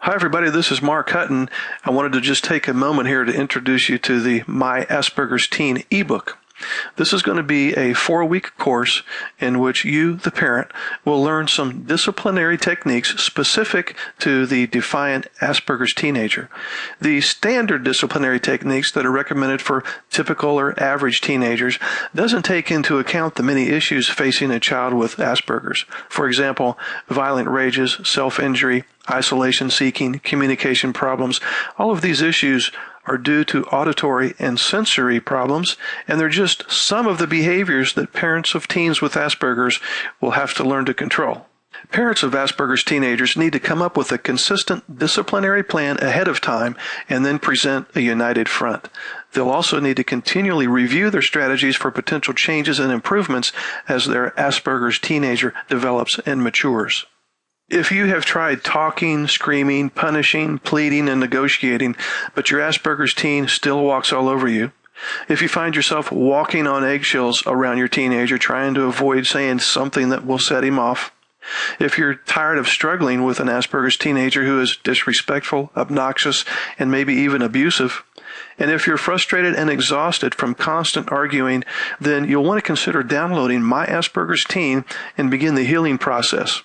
Hi, everybody. This is Mark Hutten. I wanted to just take a moment here to introduce you to the My Aspergers Teen ebook. This is going to be a 4-week course in which you, the parent, will learn some disciplinary techniques specific to the defiant Asperger's teenager. The standard disciplinary techniques that are recommended for typical or average teenagers doesn't take into account the many issues facing a child with Asperger's. For example, violent rages, self-injury, isolation seeking, communication problems. All of these issues are due to auditory and sensory problems, and they're just some of the behaviors that parents of teens with Asperger's will have to learn to control. Parents of Asperger's teenagers need to come up with a consistent disciplinary plan ahead of time and then present a united front. They'll also need to continually review their strategies for potential changes and improvements as their Asperger's teenager develops and matures. If you have tried talking, screaming, punishing, pleading, and negotiating, but your Asperger's teen still walks all over you, if you find yourself walking on eggshells around your teenager trying to avoid saying something that will set him off, if you're tired of struggling with an Asperger's teenager who is disrespectful, obnoxious, and maybe even abusive, and if you're frustrated and exhausted from constant arguing, then you'll want to consider downloading My Asperger's Teen and begin the healing process.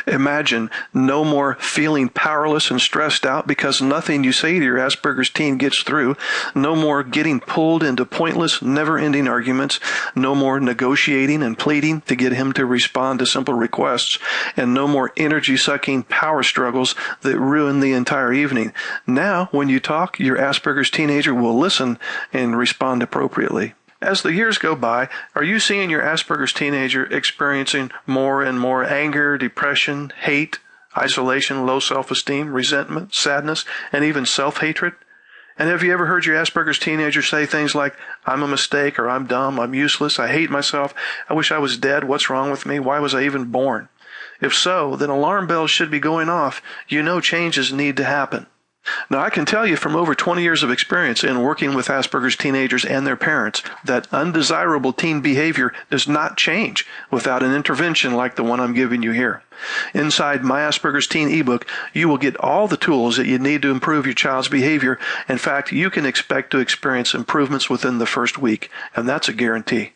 Imagine no more feeling powerless and stressed out because nothing you say to your Asperger's teen gets through, no more getting pulled into pointless, never-ending arguments, no more negotiating and pleading to get him to respond to simple requests, and no more energy-sucking power struggles that ruin the entire evening. Now, when you talk, your Asperger's teenager will listen and respond appropriately. As the years go by, are you seeing your Asperger's teenager experiencing more and more anger, depression, hate, isolation, low self-esteem, resentment, sadness, and even self-hatred? And have you ever heard your Asperger's teenager say things like, "I'm a mistake," or "I'm dumb," "I'm useless," "I hate myself," "I wish I was dead," "What's wrong with me?" "Why was I even born?" If so, then alarm bells should be going off. You know changes need to happen. Now, I can tell you from over 20 years of experience in working with Asperger's teenagers and their parents that undesirable teen behavior does not change without an intervention like the one I'm giving you here. Inside My Asperger's Teen ebook, you will get all the tools that you need to improve your child's behavior. In fact, you can expect to experience improvements within the first week, and that's a guarantee.